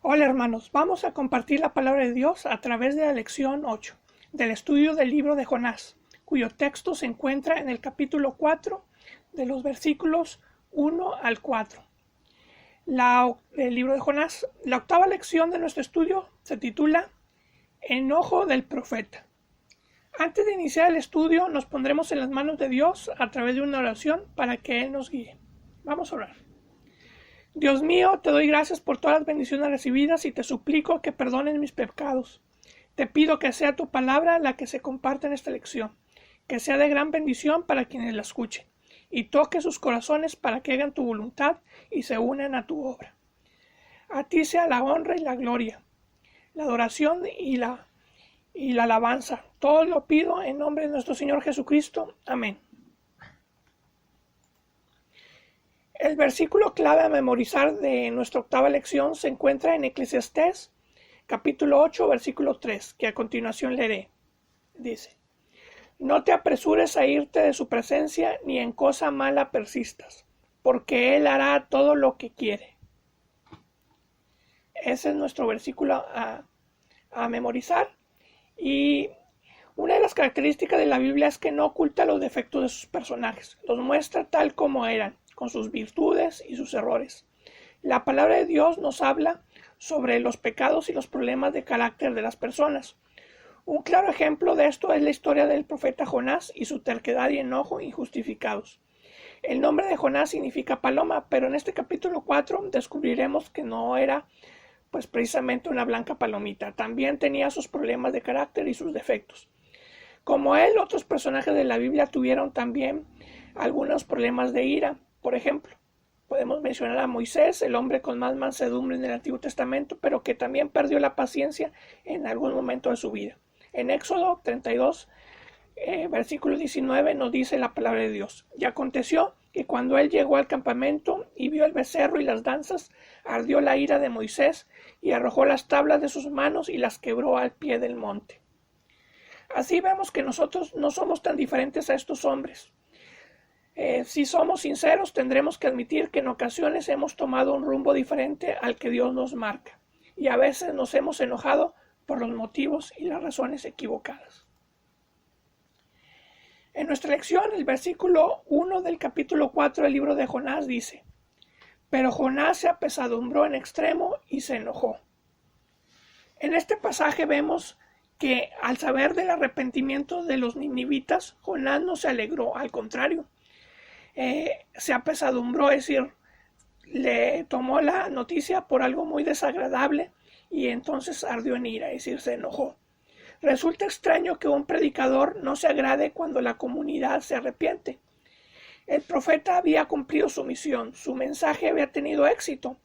Hola hermanos, vamos a compartir la palabra de Dios a través de la lección 8 del estudio del libro de Jonás, cuyo texto se encuentra en el capítulo 4 de los versículos 1 al 4. El libro de Jonás, la octava lección de nuestro estudio se titula Enojo del profeta. Antes de iniciar el estudio nos pondremos en las manos de Dios a través de una oración para que Él nos guíe. Vamos a orar. Dios mío, te doy gracias por todas las bendiciones recibidas y te suplico que perdones mis pecados. Te pido que sea tu palabra la que se comparte en esta lección, que sea de gran bendición para quienes la escuchen, y toque sus corazones para que hagan tu voluntad y se unan a tu obra. A ti sea la honra y la gloria, la adoración y la alabanza. Todo lo pido en nombre de nuestro Señor Jesucristo. Amén. El versículo clave a memorizar de nuestra octava lección se encuentra en Eclesiastés, capítulo 8, versículo 3, que a continuación leeré. Dice: No te apresures a irte de su presencia, ni en cosa mala persistas, porque Él hará todo lo que quiere. Ese es nuestro versículo a memorizar. Y una de las características de la Biblia es que no oculta los defectos de sus personajes, los muestra tal como eran, con sus virtudes y sus errores. La palabra de Dios nos habla sobre los pecados y los problemas de carácter de las personas. Un claro ejemplo de esto es la historia del profeta Jonás y su terquedad y enojo injustificados. El nombre de Jonás significa paloma, pero en este capítulo 4 descubriremos que no era precisamente una blanca palomita. También tenía sus problemas de carácter y sus defectos. Como él, otros personajes de la Biblia tuvieron también algunos problemas de ira. Por ejemplo, podemos mencionar a Moisés, el hombre con más mansedumbre en el Antiguo Testamento, pero que también perdió la paciencia en algún momento de su vida. En Éxodo 32, versículo 19, nos dice la palabra de Dios: Y aconteció que cuando él llegó al campamento y vio el becerro y las danzas, ardió la ira de Moisés y arrojó las tablas de sus manos y las quebró al pie del monte. Así vemos que nosotros no somos tan diferentes a estos hombres. Si somos sinceros, tendremos que admitir que en ocasiones hemos tomado un rumbo diferente al que Dios nos marca, y a veces nos hemos enojado por los motivos y las razones equivocadas. En nuestra lección, el versículo 1 del capítulo 4 del libro de Jonás dice: Pero Jonás se apesadumbró en extremo y se enojó. En este pasaje vemos que al saber del arrepentimiento de los ninivitas, Jonás no se alegró, al contrario, se apesadumbró, es decir, le tomó la noticia por algo muy desagradable y entonces ardió en ira, es decir, se enojó. Resulta extraño que un predicador no se agrade cuando la comunidad se arrepiente. El profeta había cumplido su misión, su mensaje había tenido éxito.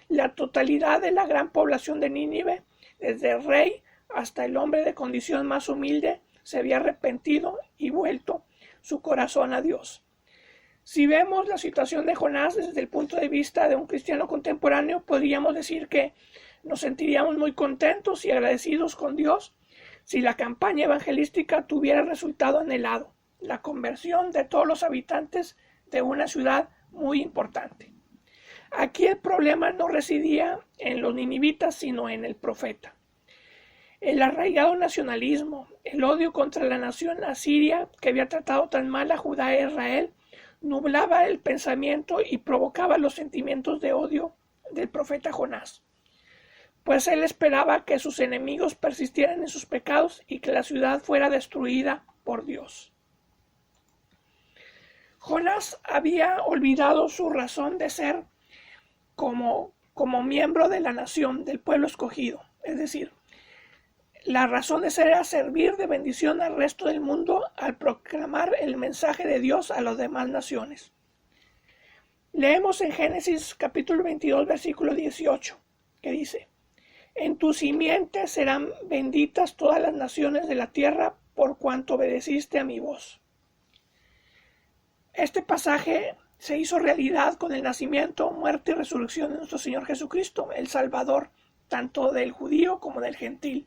La totalidad de la gran población de Nínive, desde el rey hasta el hombre de condición más humilde, se había arrepentido y vuelto su corazón a Dios. Si vemos la situación de Jonás desde el punto de vista de un cristiano contemporáneo, podríamos decir que nos sentiríamos muy contentos y agradecidos con Dios si la campaña evangelística tuviera resultado anhelado, la conversión de todos los habitantes de una ciudad muy importante. Aquí el problema no residía en los ninivitas, sino en el profeta. El arraigado nacionalismo, el odio contra la nación asiria que había tratado tan mal a Judá e Israel, nublaba el pensamiento y provocaba los sentimientos de odio del profeta Jonás, pues él esperaba que sus enemigos persistieran en sus pecados y que la ciudad fuera destruida por Dios. Jonás había olvidado su razón de ser como miembro de la nación, del pueblo escogido, es decir, la razón de ser era servir de bendición al resto del mundo al proclamar el mensaje de Dios a las demás naciones. Leemos en Génesis capítulo 22, versículo 18, que dice: En tu simiente serán benditas todas las naciones de la tierra por cuanto obedeciste a mi voz. Este pasaje se hizo realidad con el nacimiento, muerte y resurrección de nuestro Señor Jesucristo, el Salvador, tanto del judío como del gentil.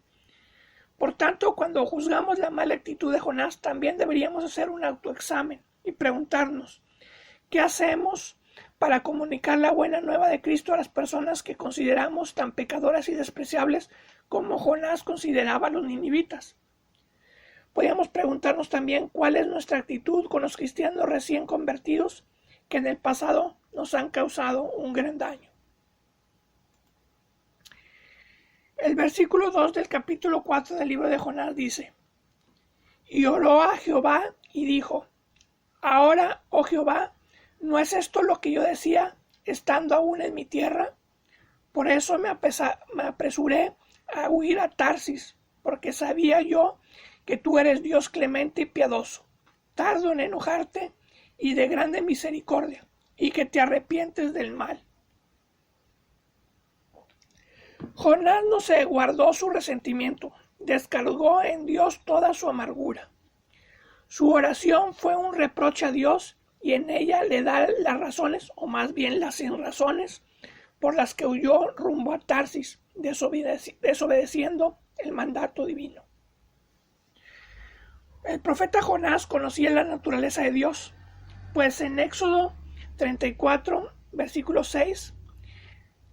Por tanto, cuando juzgamos la mala actitud de Jonás, también deberíamos hacer un autoexamen y preguntarnos: ¿qué hacemos para comunicar la buena nueva de Cristo a las personas que consideramos tan pecadoras y despreciables como Jonás consideraba a los ninivitas. Podríamos preguntarnos también cuál es nuestra actitud con los cristianos recién convertidos que en el pasado nos han causado un gran daño. El versículo 2 del capítulo 4 del libro de Jonás dice: Y oró a Jehová y dijo: Ahora, oh Jehová, ¿no es esto lo que yo decía estando aún en mi tierra? Por eso me apresuré a huir a Tarsis, porque sabía yo que tú eres Dios clemente y piadoso, tardo en enojarte y de grande misericordia, y que te arrepientes del mal. Jonás no se guardó su resentimiento, descargó en Dios toda su amargura. Su oración fue un reproche a Dios y en ella le da las razones, o más bien las sinrazones, por las que huyó rumbo a Tarsis, desobedeciendo el mandato divino. El profeta Jonás conocía la naturaleza de Dios, pues en Éxodo 34, versículo 6,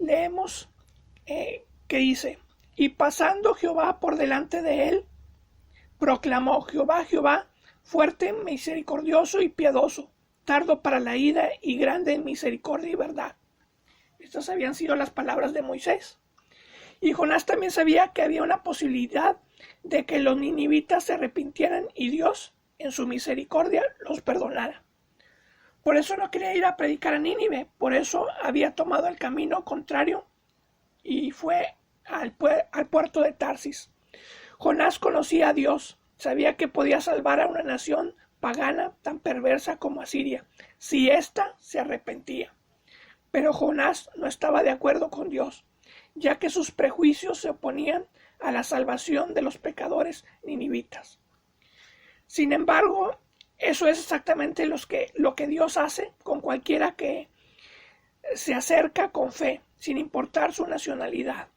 leemos que dice: Y pasando Jehová por delante de él, proclamó: Jehová, Jehová, fuerte, misericordioso y piadoso, tardo para la ira y grande en misericordia y verdad. Estas habían sido las palabras de Moisés. Y Jonás también sabía que había una posibilidad de que los ninivitas se arrepintieran y Dios, en su misericordia, los perdonara. Por eso no quería ir a predicar a Nínive, por eso había tomado el camino contrario y fue al puerto de Tarsis. Jonás conocía a Dios, sabía que podía salvar a una nación pagana tan perversa como Asiria, si ésta se arrepentía. Pero Jonás no estaba de acuerdo con Dios, ya que sus prejuicios se oponían a la salvación de los pecadores ninivitas. Sin embargo, eso es exactamente lo que Dios hace con cualquiera que se acerca con fe, sin importar su nacionalidad,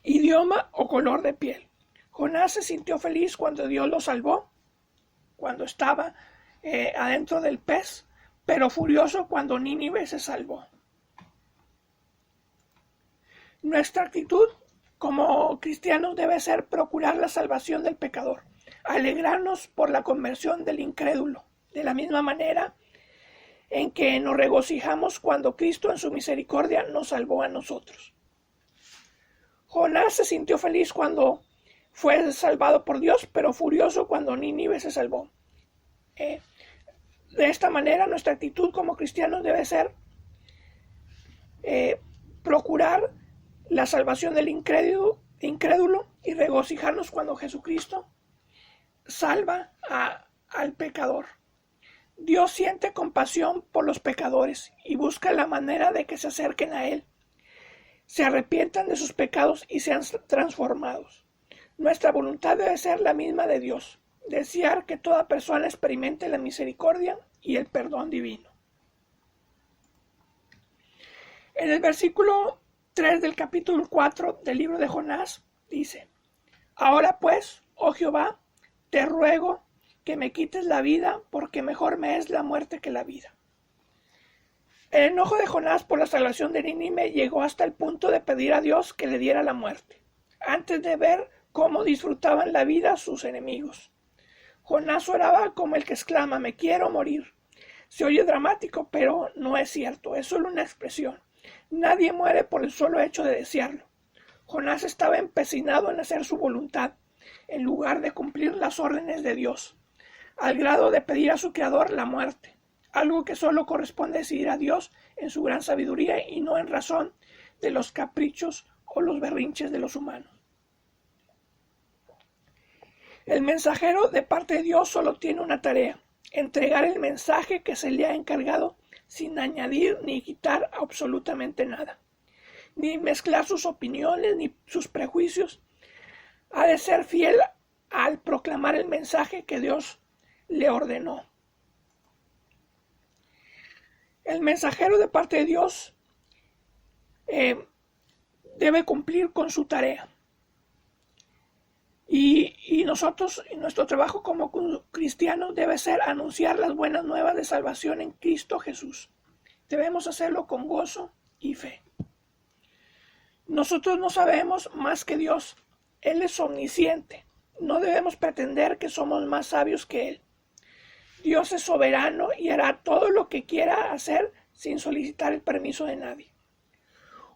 idioma o color de piel. Jonás se sintió feliz cuando Dios lo salvó, cuando estaba adentro del pez, pero furioso cuando Nínive se salvó. Nuestra actitud como cristianos debe ser procurar la salvación del pecador, alegrarnos por la conversión del incrédulo, de la misma manera en que nos regocijamos cuando Cristo en su misericordia nos salvó a nosotros. Jonás se sintió feliz cuando fue salvado por Dios, pero furioso cuando Nínive se salvó. De esta manera nuestra actitud como cristianos debe ser procurar la salvación del incrédulo y regocijarnos cuando Jesucristo salva al pecador. Dios siente compasión por los pecadores y busca la manera de que se acerquen a Él, se arrepientan de sus pecados y sean transformados. Nuestra voluntad debe ser la misma de Dios, desear que toda persona experimente la misericordia y el perdón divino. En el versículo 3 del capítulo 4 del libro de Jonás dice: Ahora pues, oh Jehová, te ruego que me quites la vida, porque mejor me es la muerte que la vida. El enojo de Jonás por la salvación de Nínive llegó hasta el punto de pedir a Dios que le diera la muerte, antes de ver cómo disfrutaban la vida sus enemigos. Jonás oraba como el que exclama: me quiero morir. Se oye dramático, pero no es cierto, es solo una expresión. Nadie muere por el solo hecho de desearlo. Jonás estaba empecinado en hacer su voluntad, en lugar de cumplir las órdenes de Dios, al grado de pedir a su Creador la muerte, algo que solo corresponde decidir a Dios en su gran sabiduría y no en razón de los caprichos o los berrinches de los humanos. El mensajero de parte de Dios solo tiene una tarea: entregar el mensaje que se le ha encargado sin añadir ni quitar absolutamente nada, ni mezclar sus opiniones ni sus prejuicios. Ha de ser fiel al proclamar el mensaje que Dios le ordenó. El mensajero de parte de Dios debe cumplir con su tarea. Y nosotros, nuestro trabajo como cristianos debe ser anunciar las buenas nuevas de salvación en Cristo Jesús. debemos hacerlo con gozo y fe. Nosotros no sabemos más que Dios. Él es omnisciente. No debemos pretender que somos más sabios que Él. Dios es soberano y hará todo lo que quiera hacer sin solicitar el permiso de nadie.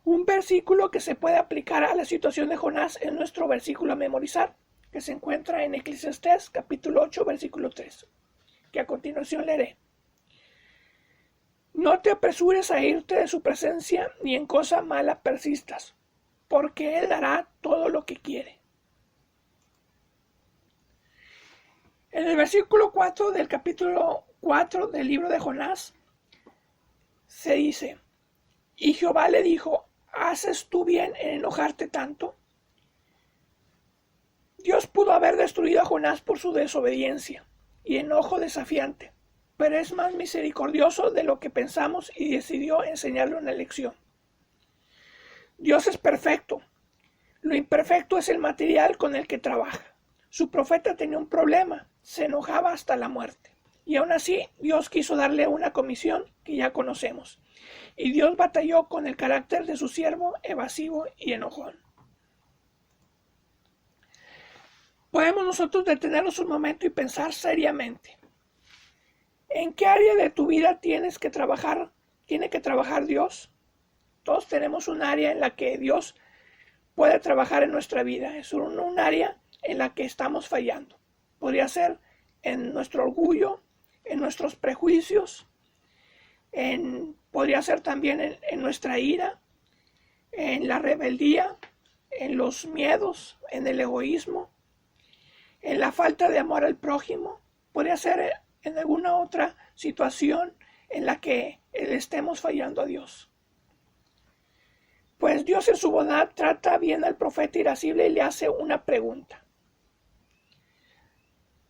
Un versículo que se puede aplicar a la situación de Jonás es nuestro versículo a memorizar, que se encuentra en Eclesiastés capítulo 8, versículo 3, que a continuación leeré. No te apresures a irte de su presencia, ni en cosa mala persistas, porque Él hará todo lo que quiere. En el versículo 4 del capítulo 4 del libro de Jonás, se dice, y Jehová le dijo, ¿haces tú bien en enojarte tanto? Dios pudo haber destruido a Jonás por su desobediencia y enojo desafiante, pero es más misericordioso de lo que pensamos y decidió enseñarle una lección. Dios es perfecto. Lo imperfecto es el material con el que trabaja. Su profeta tenía un problema, se enojaba hasta la muerte. Y aún así, Dios quiso darle una comisión que ya conocemos. Y Dios batalló con el carácter de su siervo evasivo y enojón. Podemos nosotros detenernos un momento y pensar seriamente. ¿En qué área de tu vida tiene que trabajar Dios? Todos tenemos un área en la que Dios puede trabajar en nuestra vida. Es un área en la que estamos fallando. Podría ser en nuestro orgullo, en nuestros prejuicios, podría ser también en nuestra ira, en la rebeldía, en los miedos, en el egoísmo, en la falta de amor al prójimo. Podría ser en alguna otra situación en la que le estemos fallando a Dios. Pues Dios en su bondad trata bien al profeta irascible y le hace una pregunta.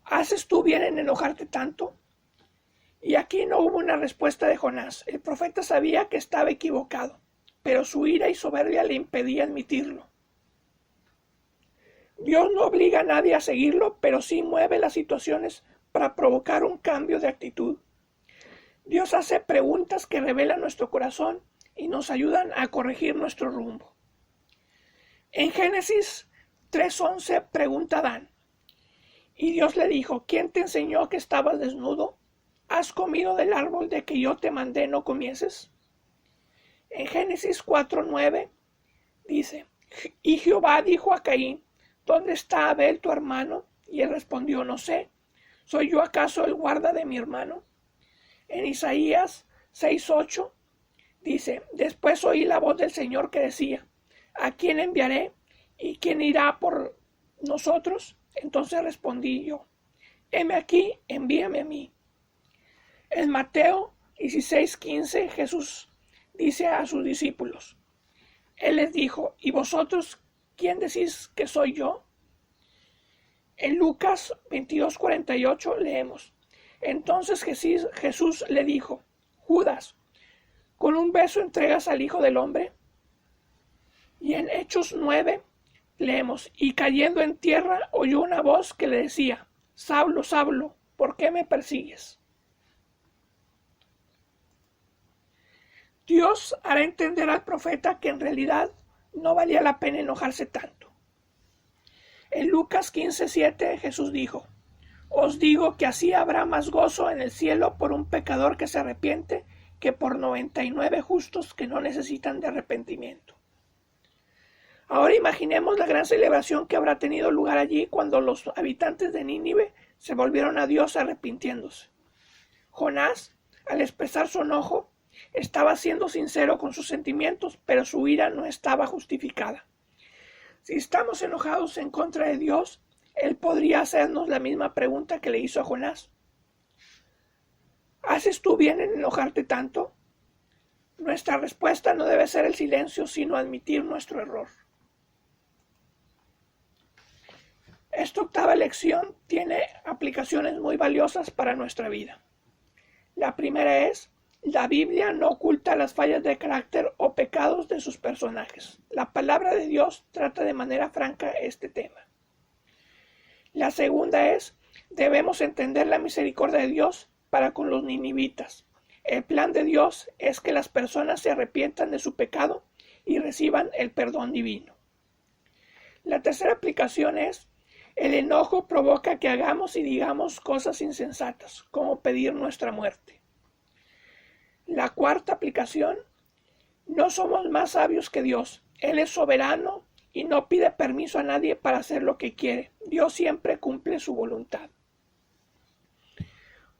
¿Haces tú bien en enojarte tanto? Y aquí no hubo una respuesta de Jonás. El profeta sabía que estaba equivocado, pero su ira y soberbia le impedía admitirlo. Dios no obliga a nadie a seguirlo, pero sí mueve las situaciones para provocar un cambio de actitud. Dios hace preguntas que revelan nuestro corazón y nos ayudan a corregir nuestro rumbo. En Génesis 3:11 pregunta Adán, y Dios le dijo, ¿quién te enseñó que estabas desnudo? ¿Has comido del árbol de que yo te mandé no comieses? En Génesis 4:9 dice, y Jehová dijo a Caín, ¿dónde está Abel tu hermano? Y él respondió, no sé, ¿soy yo acaso el guarda de mi hermano? En Isaías 6:8 dice, después oí la voz del Señor que decía, ¿a quién enviaré? ¿Y quién irá por nosotros? Entonces respondí yo, heme aquí, envíame a mí. En Mateo 16:15 Jesús dice a sus discípulos, Él les dijo, ¿y vosotros quién decís que soy yo? En Lucas 22:48 leemos, entonces Jesús le dijo, Judas, ¿con un beso entregas al Hijo del Hombre? Y en Hechos 9 leemos, y cayendo en tierra oyó una voz que le decía, Saulo, Saulo, ¿por qué me persigues? Dios hará entender al profeta que en realidad no valía la pena enojarse tanto. En Lucas 15:7 Jesús dijo, os digo que así habrá más gozo en el cielo por un pecador que se arrepiente que por 99 justos que no necesitan de arrepentimiento. Ahora imaginemos la gran celebración que habrá tenido lugar allí cuando los habitantes de Nínive se volvieron a Dios arrepintiéndose. Jonás, al expresar su enojo, estaba siendo sincero con sus sentimientos, pero su ira no estaba justificada. Si estamos enojados en contra de Dios, Él podría hacernos la misma pregunta que le hizo a Jonás. ¿Haces tú bien en enojarte tanto? Nuestra respuesta no debe ser el silencio, sino admitir nuestro error. Esta octava lección tiene aplicaciones muy valiosas para nuestra vida. La primera es, la Biblia no oculta las fallas de carácter o pecados de sus personajes. La palabra de Dios trata de manera franca este tema. La segunda es, debemos entender la misericordia de Dios para con los ninivitas. El plan de Dios es que las personas se arrepientan de su pecado y reciban el perdón divino. La tercera aplicación es: el enojo provoca que hagamos y digamos cosas insensatas, como pedir nuestra muerte. La cuarta aplicación: no somos más sabios que Dios. Él es soberano y no pide permiso a nadie para hacer lo que quiere. Dios siempre cumple su voluntad.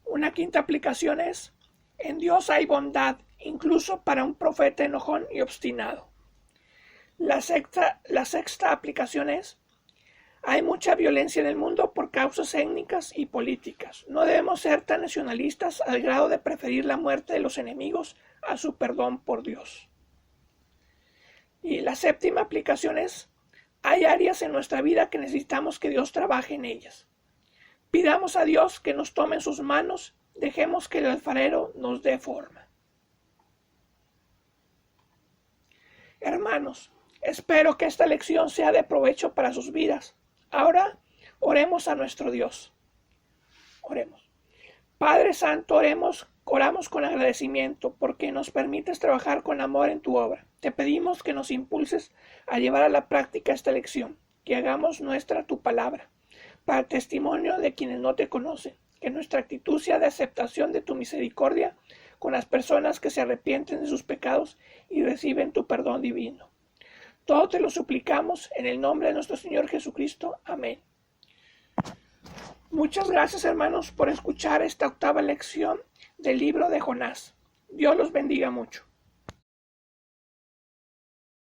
Una quinta aplicación es: en Dios hay bondad, incluso para un profeta enojón y obstinado. La sexta aplicación es: hay mucha violencia en el mundo por causas étnicas y políticas. No debemos ser tan nacionalistas al grado de preferir la muerte de los enemigos a su perdón por Dios. Y la séptima aplicación es: hay áreas en nuestra vida que necesitamos que Dios trabaje en ellas. Pidamos a Dios que nos tome en sus manos, dejemos que el alfarero nos dé forma. Hermanos, espero que esta lección sea de provecho para sus vidas. Ahora oremos a nuestro Dios. Oremos. Padre Santo, oramos con agradecimiento porque nos permites trabajar con amor en tu obra. Te pedimos que nos impulses a llevar a la práctica esta lección, que hagamos nuestra tu palabra, para testimonio de quienes no te conocen, que nuestra actitud sea de aceptación de tu misericordia con las personas que se arrepienten de sus pecados y reciben tu perdón divino. Todo te lo suplicamos en el nombre de nuestro Señor Jesucristo. Amén. Muchas gracias, hermanos, por escuchar esta octava lección del libro de Jonás. Dios los bendiga mucho.